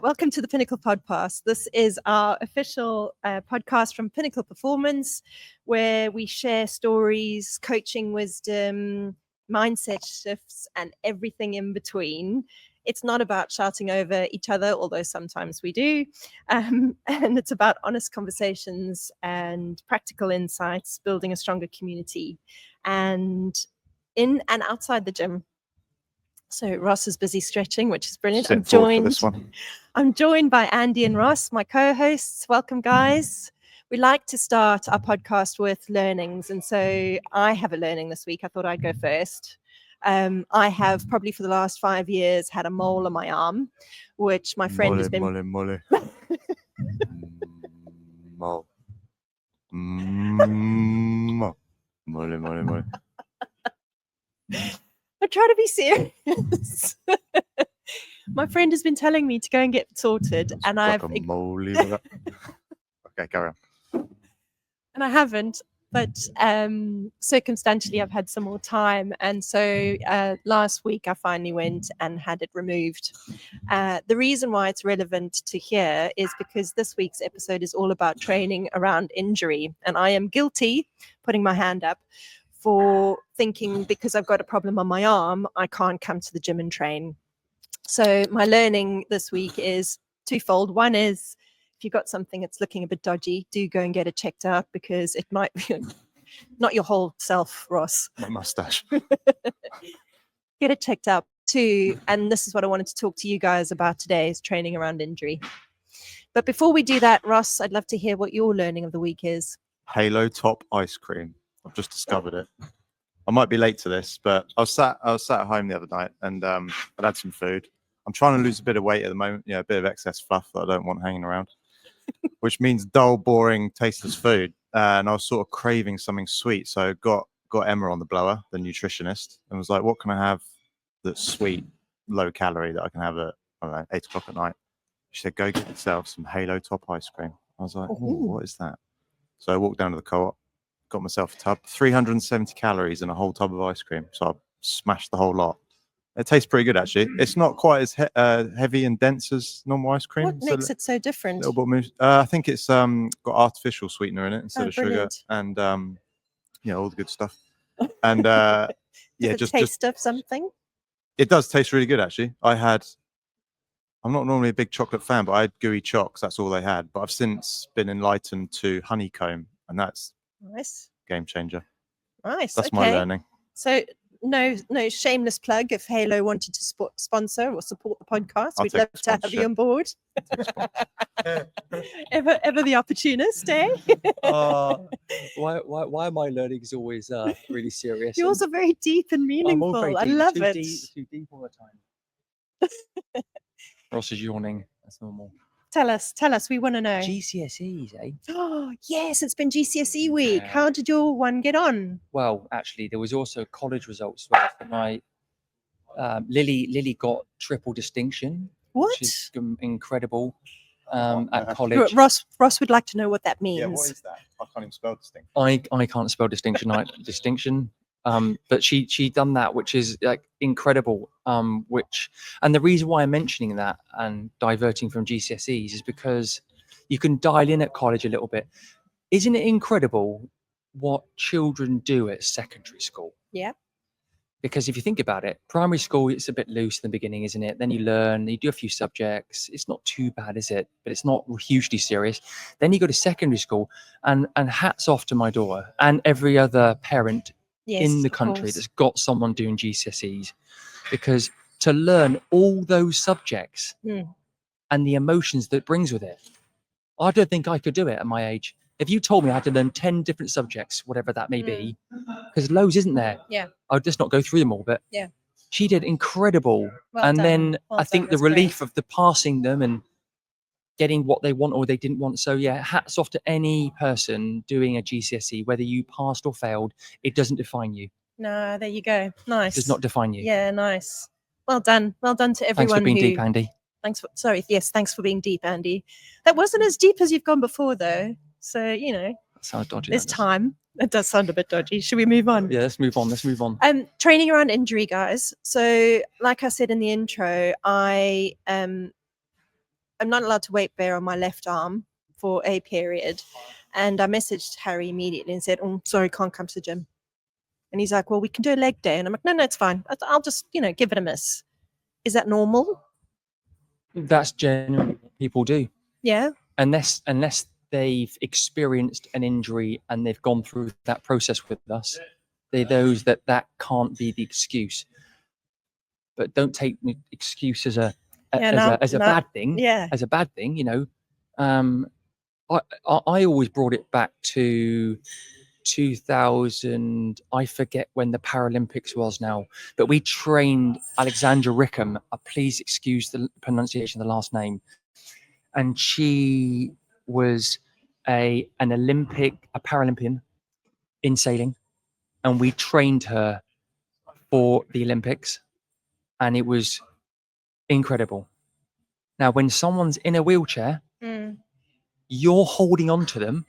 Welcome to the Pinnacle podcast. This is our official podcast from Pinnacle Performance, where we share stories, coaching wisdom, mindset shifts, and everything in between. It's not about shouting over each other, although sometimes we do. And it's about honest conversations and practical insights, building a stronger community, and in and outside the gym. So Ross is busy stretching, which is brilliant. I'm joined by Andy and Ross, my co-hosts. Welcome, guys. We like to start our podcast with learnings. And so I have a learning this week. I thought I'd go first. I have probably for the last 5 years had a mole on my arm, which my friend has been... Mole. Mole. I try to be serious. My friend has been telling me to go and get it sorted, and Okay, carry on. And I haven't, but circumstantially I've had some more time, and so last week I finally went and had it removed. The reason why it's relevant to here is because this week's episode is all about training around injury, and I am guilty, putting my hand up, for thinking because I've got a problem on my arm, I can't come to the gym and train. So my learning this week is twofold. One is if you've got something that's looking a bit dodgy, do go and get it checked out, because it might be not your whole self, Ross. My mustache. Get it checked out too. And this is what I wanted to talk to you guys about today, is training around injury. But before we do that, Ross, I'd love to hear what your learning of the week is. Halo Top ice cream. I've just discovered it. I might be late to this, but I was sat at home the other night, and I'd had some food. I'm trying to lose a bit of weight at the moment, a bit of excess fluff that I don't want hanging around, which means dull, boring, tasteless food. And I was sort of craving something sweet, so got Emma on the blower, the nutritionist, and was like, "What can I have that's sweet, low calorie, that I can have at 8 o'clock at night?" She said, "Go get yourself some Halo Top ice cream." I was like, "Oh, what is that?" So I walked down to the co-op, got myself a tub, 370 calories and a whole tub of ice cream. So I smashed the whole lot. It tastes pretty good, actually. It's not quite as heavy and dense as normal ice cream. What makes it so different? I think it's got artificial sweetener in it instead of brilliant. sugar, and all the good stuff. And Does it taste of something? It does taste really good, actually. I'm not normally a big chocolate fan, but I had gooey chocks. That's all they had. But I've since been enlightened to honeycomb, and that's nice. Game changer. Nice. That's my learning. So no shameless plug. If Halo wanted to sponsor or support the podcast, we'd love to have you on board. ever the opportunist, eh? Why my learning is always really serious? Yours are very deep and meaningful. I love it. Too deep all the time. Ross is yawning. That's normal. Tell us. We want to know. GCSEs, eh? Oh, yes, it's been GCSE week. Yeah. How did your one get on? Well, actually, there was also college results for my Lily got triple distinction. What? Which is incredible at college. Ross would like to know what that means. Yeah, what is that? I can't even spell distinction. I can't spell distinction. But she done that, which is like incredible. And the reason why I'm mentioning that and diverting from GCSEs is because you can dial in at college a little bit. Isn't it incredible what children do at secondary school? Yeah. Because if you think about it, primary school, it's a bit loose in the beginning, isn't it? Then you learn, you do a few subjects. It's not too bad, is it? But it's not hugely serious. Then you go to secondary school, and hats off to my daughter and every other parent in the country that's got someone doing GCSEs, because to learn all those subjects and the emotions that brings with it, I don't think I could do it at my age. If you told me I had to learn 10 different subjects, whatever that may be, because loads isn't there. Yeah. I'll just not go through them all, but yeah, she did incredible. Then I think the relief of the passing them and getting what they want or they didn't want. So yeah, hats off to any person doing a GCSE, whether you passed or failed, it doesn't define you. No, there you go. Nice. It does not define you. Yeah, nice. Well done to everyone. Thanks for being deep, Andy. Thanks for being deep, Andy. That wasn't as deep as you've gone before, though. So, That sounds dodgy. There's time. It does sound a bit dodgy. Should we move on? Yeah, let's move on. Training around injury, guys. So, like I said in the intro, I I'm not allowed to weight bear on my left arm for a period. And I messaged Harry immediately and said, "Oh, sorry, can't come to the gym." And he's like, "Well, we can do a leg day." And I'm like, "No, it's fine. I'll just, give it a miss." Is that normal? That's generally what people do. Yeah. Unless they've experienced an injury and they've gone through that process with us, they're those that can't be the excuse. But don't take the excuse as a bad thing. Yeah. As a bad thing, I always brought it back to 2000. I forget when the Paralympics was now, but we trained Alexandra Rickham. Please excuse the pronunciation of the last name, and she was a Paralympian in sailing, and we trained her for the Olympics, and it was incredible. Now, when someone's in a wheelchair, you're holding on to them.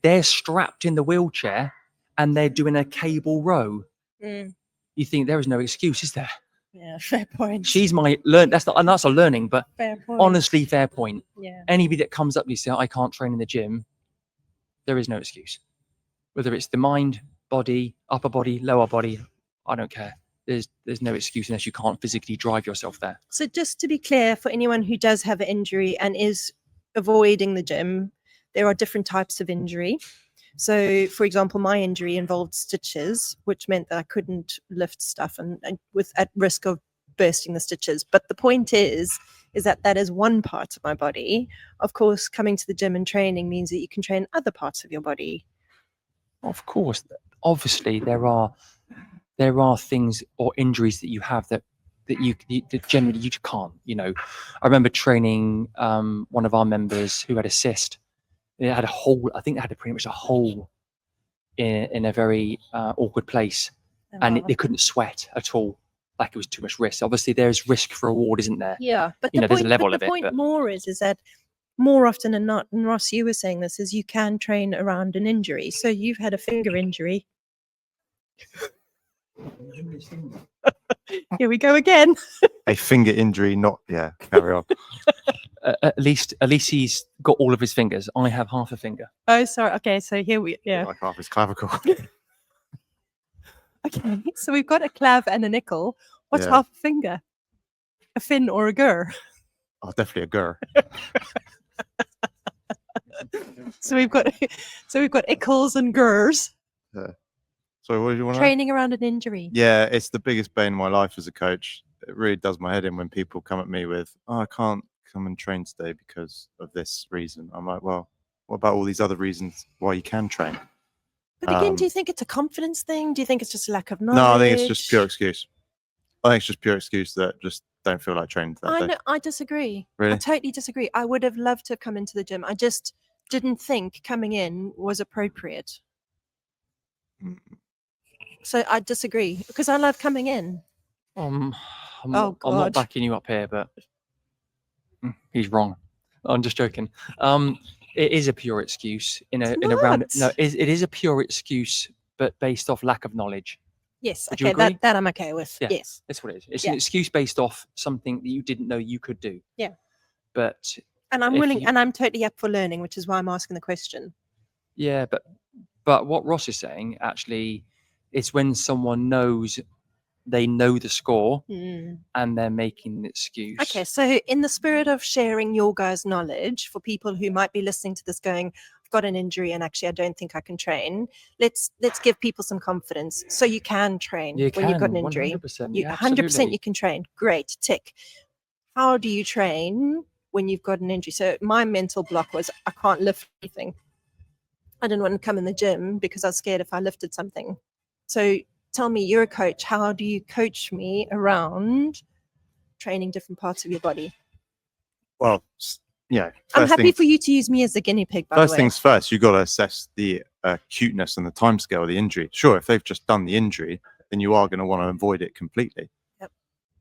They're strapped in the wheelchair, and they're doing a cable row. You think there is no excuse, is there? Yeah, fair point. She's my learn. That's a learning, but fair point. honestly, fair point. Yeah. Anybody that comes up to you say, "I can't train in the gym," there is no excuse. Whether it's the mind, body, upper body, lower body, I don't care. There's no excuse unless you can't physically drive yourself there. So just to be clear, for anyone who does have an injury and is avoiding the gym, there are different types of injury. So, for example, my injury involved stitches, which meant that I couldn't lift stuff and was at risk of bursting the stitches. But the point is that is one part of my body. Of course, coming to the gym and training means that you can train other parts of your body. Of course, obviously there are things or injuries that you have that generally you can't. I remember training one of our members who had a cyst. It had a hole. I think they had pretty much a hole in a very awkward place, and they couldn't sweat at all. Like it was too much risk. Obviously, there's risk for reward, isn't there? Yeah, but there's a level of the it. point more is that more often than not, and Ross, you were saying this, is you can train around an injury. So you've had a finger injury. Here we go again. A finger injury, carry on. At least he's got all of his fingers. I have half a finger. Oh, sorry. Okay, so here Like half his clavicle. Okay, so we've got a clav and a nickel. What's Yeah. half a finger? A fin or a gur? Oh, definitely a gur. So we've got ickles and gurs. So what do you want? Training around an injury. Yeah, it's the biggest bane of my life as a coach. It really does my head in when people come at me with, "Oh, I can't come and train today because of this reason." I'm like, well, what about all these other reasons why you can train? But again, do you think it's a confidence thing? Do you think it's just a lack of knowledge? No, I think it's just pure excuse. I think it's just pure excuse that just don't feel like training that day. know. I disagree. Really? I totally disagree. I would have loved to have come into the gym. I just didn't think coming in was appropriate. So I disagree because I love coming in. I'm not backing you up here, but he's wrong. I'm just joking. It is a pure excuse in a round. No, it is a pure excuse, but based off lack of knowledge. Yes. Would you Okay. agree? That I'm okay with. Yeah, yes. That's what it is. It's an excuse based off something that you didn't know you could do. Yeah. But and I'm willing, and I'm totally up for learning, which is why I'm asking the question. Yeah, but what Ross is saying actually, it's when someone knows they know the score and they're making an excuse. Okay, so in the spirit of sharing your guys' knowledge for people who might be listening to this going, I've got an injury and actually I don't think I can train, let's give people some confidence. So you can train when you've got an injury. 100%, You 100% you can train. Great, tick. How do you train when you've got an injury? So my mental block was I can't lift anything. I didn't want to come in the gym because I was scared if I lifted something. So tell me, you're a coach. How do you coach me around training different parts of your body? Well, yeah. I'm happy for you to use me as a guinea pig, by the way. First things first, you've got to assess the acuteness and the timescale of the injury. Sure, if they've just done the injury, then you are going to want to avoid it completely. Yep.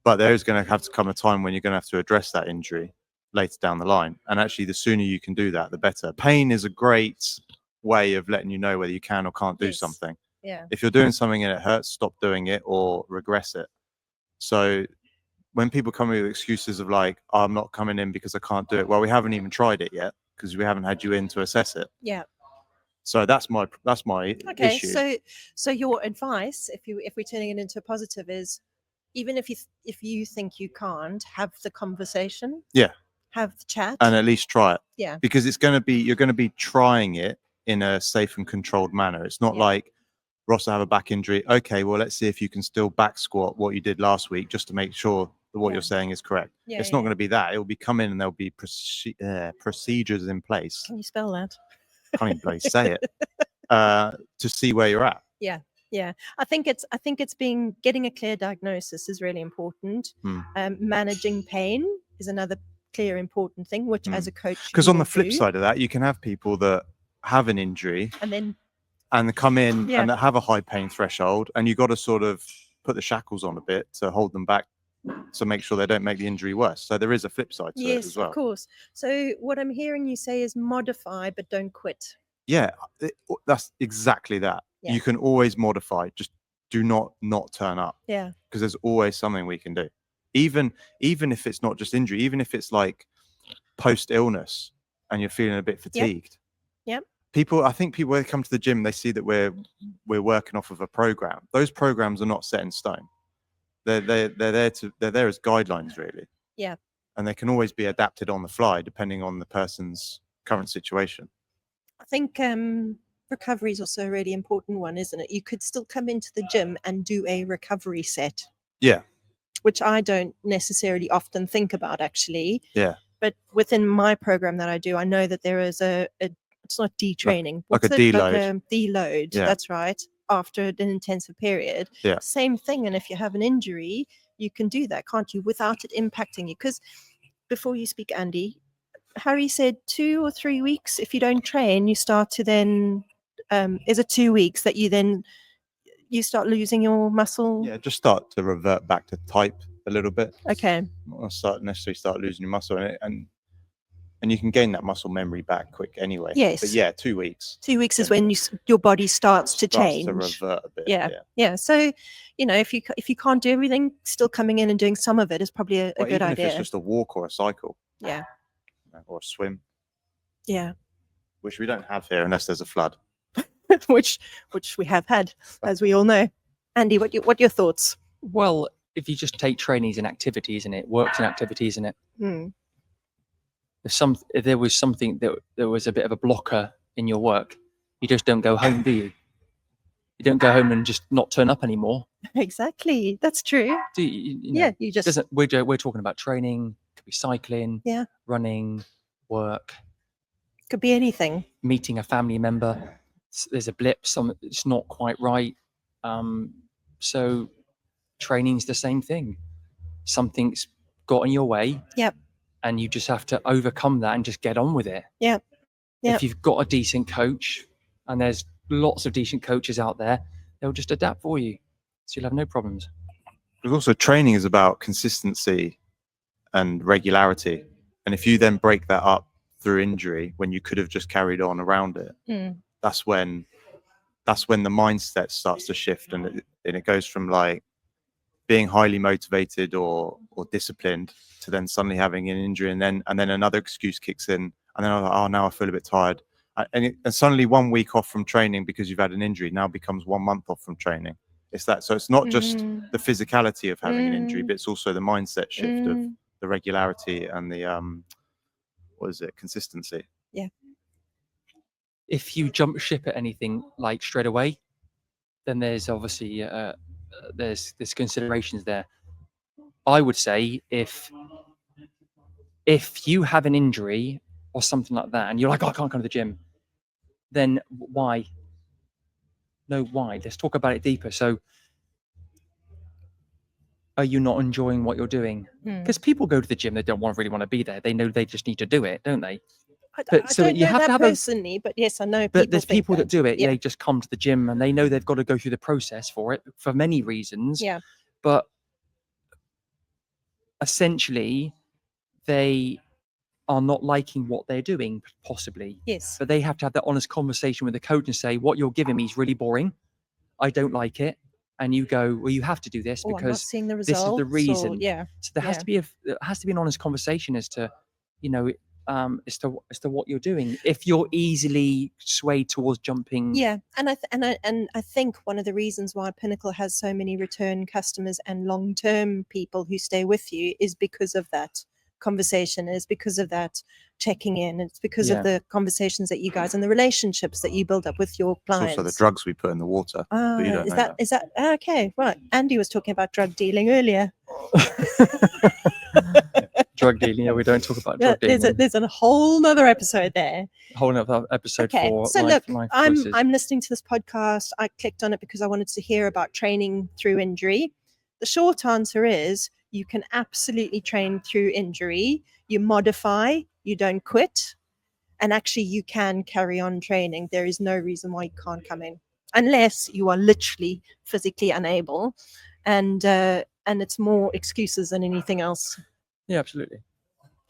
But there is going to have to come a time when you're going to have to address that injury later down the line. And actually, the sooner you can do that, the better. Pain is a great way of letting you know whether you can or can't do something. Yeah. If you're doing something and it hurts, stop doing it or regress it. So when people come with excuses of like, oh, I'm not coming in because I can't do it. Well, we haven't even tried it yet because we haven't had you in to assess it. Yeah. So that's my Okay. issue. So your advice, if we're turning it into a positive, is even if you think you can't, have the conversation. Yeah. Have the chat. And at least try it. Yeah. Because you're going to be trying it in a safe and controlled manner. It's not like, Ross, I have a back injury. Okay, well, let's see if you can still back squat what you did last week, just to make sure that what you're saying is correct. It's not going to be that. It will be come in and there'll be procedures in place. Can you spell that? Can't even bloody say it. To see where you're at. Yeah. Yeah. I think it's getting a clear diagnosis is really important. Managing pain is another clear important thing, which as a coach, because on the flip side of that, you can have people that have an injury and come in and have a high pain threshold, and you got to sort of put the shackles on a bit to hold them back to make sure they don't make the injury worse. So there is a flip side to it as well. Yes, of course. So what I'm hearing you say is modify, but don't quit. Yeah, that's exactly that. You can always modify, just do not turn up. Yeah. Because there's always something we can do. Even if it's not just injury, even if it's like post illness and you're feeling a bit fatigued. Yep. I think people when they come to the gym, they see that we're working off of a program. Those programs are not set in stone. They're there as guidelines, really. Yeah. And they can always be adapted on the fly depending on the person's current situation. I think recovery is also a really important one, isn't it? You could still come into the gym and do a recovery set. Yeah. Which I don't necessarily often think about, actually. Yeah. But within my program that I do, I know that there is it's not detraining. Like a deload. Like a deload. Yeah. That's right. After an intensive period. Yeah. Same thing. And if you have an injury, you can do that, can't you? Without it impacting you. Because before you speak, Andy, Harry said 2 or 3 weeks. If you don't train, you start to then, is it 2 weeks that you start losing your muscle? Yeah, just start to revert back to type a little bit. Okay. Not necessarily start losing your muscle and you can gain that muscle memory back quick anyway. Yes. But yeah, 2 weeks. 2 weeks is when your body starts to change. To revert a bit. Yeah. So, if you can't do everything, still coming in and doing some of it is probably a good idea. If it's just a walk or a cycle. Yeah. Or a swim. Yeah. Which we don't have here unless there's a flood. which we have had, as we all know. Andy, what are your thoughts? Well, if you just take trainings and activities, isn't it? Works and activities, isn't it? If there was something that there was a bit of a blocker in your work, you just don't go home, do you? You don't go home and just not turn up anymore. Exactly, that's true. Do you you just. We're talking about training. Could be cycling. Yeah. Running, work. Could be anything. Meeting a family member. There's a blip. It's not quite right. So training's the same thing. Something's got in your way. Yep. And you just have to overcome that and just get on with it. Yep. If you've got a decent coach, and there's lots of decent coaches out there, they'll just adapt for you. So you'll have no problems. But also training is about consistency and regularity. And if you then break that up through injury when you could have just carried on around it, that's when the mindset starts to shift and it goes from like being highly motivated or disciplined to then suddenly having an injury and then another excuse kicks in and then now I feel a bit tired and suddenly 1 week off from training because you've had an injury now becomes 1 month off from training. It's that. So it's not just the physicality of having an injury, but it's also the mindset shift of the regularity and the consistency. Yeah. If you jump ship at anything like straight away, then there's obviously there's considerations there. I would say if you have an injury or something like that and you're like, I can't come to the gym, then why? No, why? Let's talk about it deeper. So are you not enjoying what you're doing? Because people go to the gym, they don't really want to be there. They know they just need to do it, don't they? I don't know that personally, but yes, I know. But there's people that do it. Yeah. They just come to the gym and they know they've got to go through the process for it for many reasons. Yeah. But essentially, they are not liking what they're doing, possibly. Yes. But they have to have that honest conversation with the coach and say, what you're giving me is really boring. I don't like it. and you go, well, you have to do this Oh, I'm not because seeing the this results. is the reason. Or, yeah. So there has to be there has to be an honest conversation as to, you know, as to what you're doing. If you're easily swayed towards jumping, Yeah, and I think one of the reasons why Pinnacle has so many return customers and long-term people who stay with you is because of that conversation, is because of that checking in, it's because Yeah. of the conversations that you guys and the relationships that you build up with your It's clients. also the drugs we put in the water. Ah, but you don't know is that okay? Right, Andy was talking about drug dealing earlier. drug dealing. Yeah, we don't talk about drug dealing. There's a whole nother episode there. Whole another episode Okay, for so life, look, life I'm choices. listening to this podcast. I clicked on it because I wanted to hear about training through injury. The short answer is you can absolutely train through injury. You modify, you don't quit, and actually you can carry on training. There is no reason why you can't come in unless you are literally physically unable, and it's more excuses than anything else. Yeah, absolutely.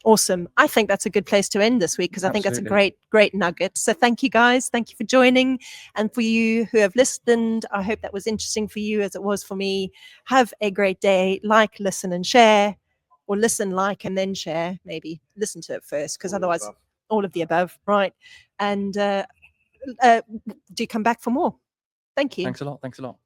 Awesome. I think that's a good place to end this week because I think that's a Absolutely. great nugget. So thank you guys. Thank you for joining. And for you who have listened, I hope that was interesting for you as it was for me. Have a great day. Like, listen, and share, or listen, like, and then share. Maybe listen to it first because otherwise, all of the above. Right. And do come back for more. Thank you. Thanks a lot. Thanks a lot.